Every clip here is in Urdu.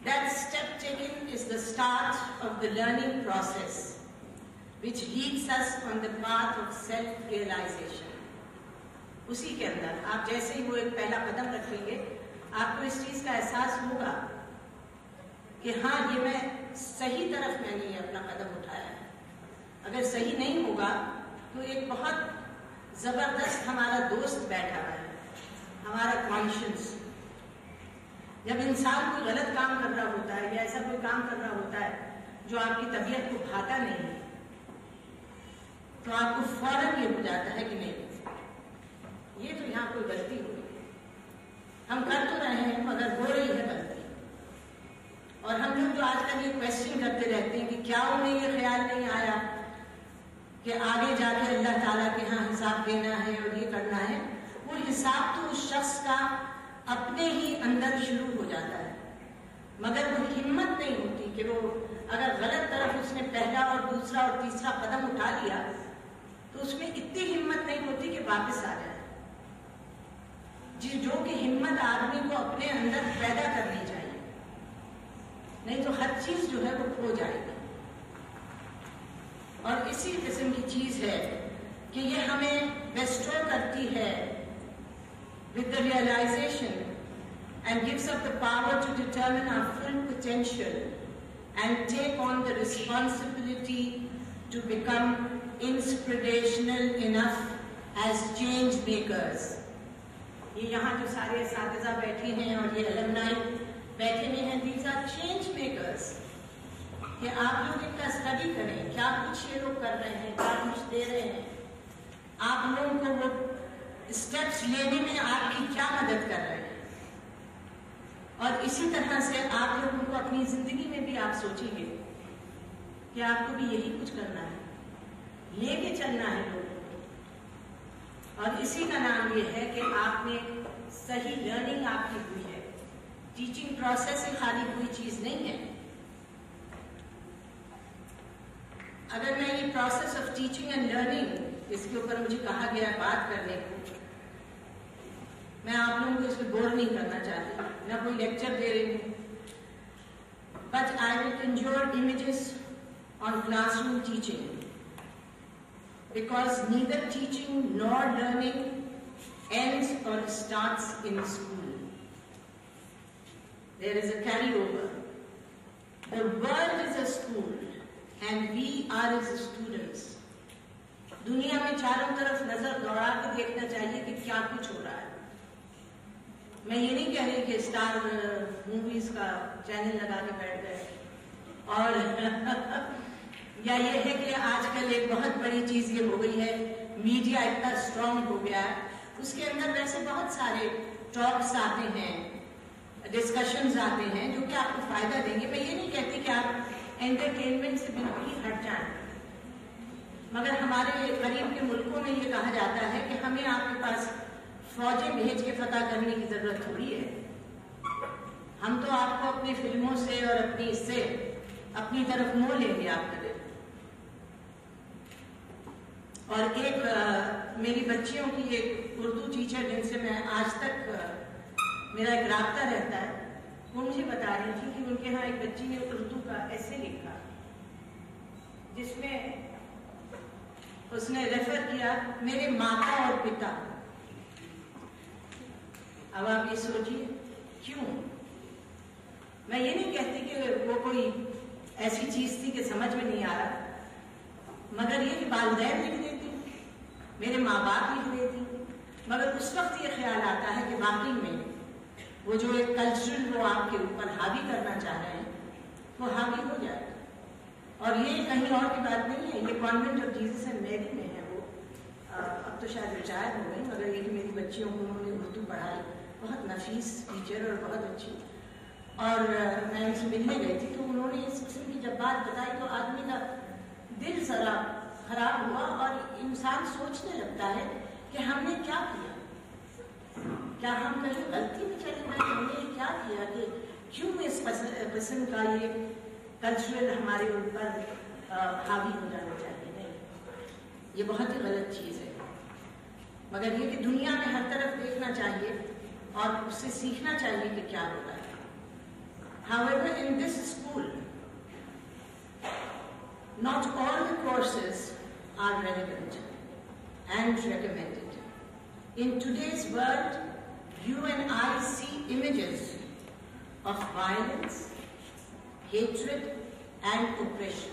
That step taken is the start of the learning process, which leads us on the path of self-realization. اسی کے اندر آپ جیسے ہی وہ ایک پہلا قدم رکھیں گے آپ کو اس چیز کا احساس ہوگا کہ ہاں یہ میں صحیح طرف میں نے اپنا قدم اٹھایا ہے. اگر صحیح نہیں ہوگا تو ایک بہت زبردست ہمارا دوست بیٹھا ہوا ہے, ہمارا کانشنس. جب انسان کوئی غلط کام کر رہا ہوتا ہے یا ایسا کوئی کام کر رہا ہوتا ہے جو آپ کی طبیعت کو بھاتا نہیں ہے تو آپ کو فوراً یہ ہو جاتا ہے کہ نہیں یہ تو یہاں کوئی غلطی ہو رہی ہے, ہم کر تو رہے ہیں مگر ہو رہی ہے غلطی. اور ہم لوگ جو آج کل یہ کوشچن کرتے رہتے ہیں کہ کیا انہیں یہ خیال نہیں آیا کہ آگے جا کے اللہ تعالیٰ کے ہاں حساب دینا ہے اور یہ کرنا ہے. وہ حساب تو اس شخص کا اپنے ہی اندر شروع ہو جاتا ہے, مگر وہ ہمت نہیں ہوتی کہ وہ اگر غلط طرف اس نے پہلا اور دوسرا اور تیسرا قدم اٹھا لیا تو اس میں اتنی ہمت نہیں ہوتی کہ واپس آ جائے. جو کہ ہمت آدمی کو اپنے اندر پیدا کرنی چاہیے, نہیں تو ہر چیز جو ہے وہ کھو جائے گی. اور اسی قسم کی چیز ہے کہ یہ ہمیں بیسٹو کرتی ہے with the realization and gives us the power to determine our full potential and take on the responsibility to become inspirational enough as change makers. یہ یہاں جو سارے اساتذہ بیٹھے ہیں اور یہ المنائی بیٹھے ہوئے ہیں, these are change makers. کہ آپ لوگ ان کا اسٹڈی کریں کیا کچھ یہ لوگ کر رہے ہیں, کیا کچھ دے رہے ہیں, آپ لوگوں کو وہ اسٹیپس لینے میں آپ کی کیا مدد کر رہے ہیں. اور اسی طرح سے آپ لوگوں کو اپنی زندگی میں بھی آپ سوچیں گے کہ آپ کو بھی یہی کچھ کرنا ہے, لے کے چلنا ہے لوگوں کو. اور اسی کا نام یہ ہے کہ آپ نے صحیح لرننگ آپ کی ہوئی ہے. ٹیچنگ پروسیس ہی خالی کوئی چیز نہیں ہے. اگر میں یہ process of teaching and learning اس کے اوپر مجھے کہا گیا بات کرنے کو, میں آپ لوگوں کو اس میں بور نہیں کرنا چاہتی, میں کوئی لیکچر دے رہی ہوں, but I will enjoy images on class room teaching because neither teaching nor learning ends or starts in school. There is a carryover. The world is a school and we are its students. دنیا میں چاروں طرف نظر دوڑا کے دیکھنا چاہیے کہ کیا کچھ ہو رہا ہے. میں یہ نہیں کہہ رہی کہ اسٹار موویز کا چینل لگا کے بیٹھ گئے اور یا یہ ہے کہ آج کل ایک بہت بڑی چیز یہ ہو گئی ہے, میڈیا اتنا اسٹرانگ ہو گیا ہے, اس کے اندر ویسے بہت سارے ٹاکس آتے ہیں, ڈسکشنز آتے ہیں جو کہ آپ کو فائدہ دیں گے. میں یہ نہیں کہتی کہ آپ انٹرٹینمنٹ سے بالکل ہی ہٹ جائیں, مگر ہمارے قریب کے ملکوں میں یہ کہا جاتا ہے کہ ہمیں آپ کے پاس فوجیں بھیج کے فتح کرنے کی ضرورت تھوڑی ہے, ہم تو آپ کو اپنی فلموں سے اور اپنی اس سے اپنی طرف موہ لیں گے آپ کے. اور ایک میری بچیوں کی ایک اردو ٹیچر جن سے میں آج تک میرا ایک رابطہ رہتا ہے, وہ مجھے بتا رہی تھی کہ ان کے ہاں ایک بچی نے اردو کا ایسے لکھا جس میں اس نے ریفر کیا میرے ماتا اور پتا. اب آپ یہ سوچیے کیوں. میں یہ نہیں کہتی کہ وہ کوئی ایسی چیز تھی کہ سمجھ میں نہیں آ رہا, مگر یہ کہ والدین لکھ دیتی, میرے ماں باپ لکھ دیتی, مگر اس وقت یہ خیال آتا ہے کہ واقعی میں وہ جو ایک کلچرل وہ آپ کے اوپر حاوی کرنا چاہ رہے ہیں وہ حاوی ہو جائے. اور یہ کہیں اور کی بات نہیں ہے, یہ کانوینٹ آف جیزس اینڈ میری میں ہے. وہ اب تو شاید ریٹائر ہو گئی, مگر یہ کہ میری بچیوں کو انہوں نے اردو پڑھائی, بہت نفیس ٹیچر اور بہت اچھی. اور میں ان سے ملنے گئی تھی تو انہوں نے اس قسم کی جب بات بتائی تو آدمی کا دل ذرا خراب ہوا اور انسان سوچنے لگتا ہے کہ ہم نے کیا کیا, کیا ہم کہیں غلطی میں چلے گئے, ہم نے کیا کیا کہ کیوں اس قسم کا یہ کلچرل ہمارے اوپر حاوی ہو جانا چاہیے. نہیں, یہ بہت ہی غلط چیز ہے. مگر یہ کہ دنیا میں ہر طرف دیکھنا چاہیے اور اس سے سیکھنا چاہیے کہ کیا ہوتا ہے. However, in this school, not all the courses are relevant and recommended. In today's world, you and I see images of violence, hatred and oppression.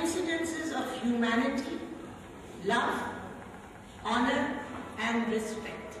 incidences of humanity, love, honor and respect.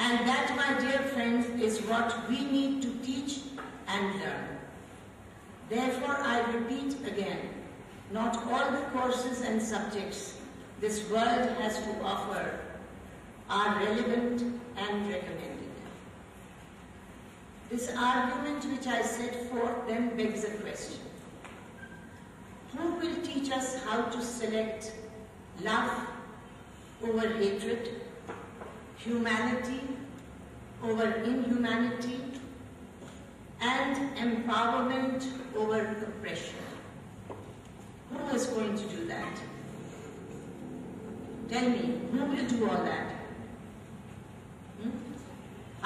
And that, my dear friends, is what we need to teach and learn. Therefore, I repeat again, not all the courses and subjects this world has to offer are relevant and recommended. This argument which I set forth then begs a question. Who will teach us how to select love over hatred, humanity over inhumanity, and empowerment over oppression? Who is going to do that? Tell me, who will do all that?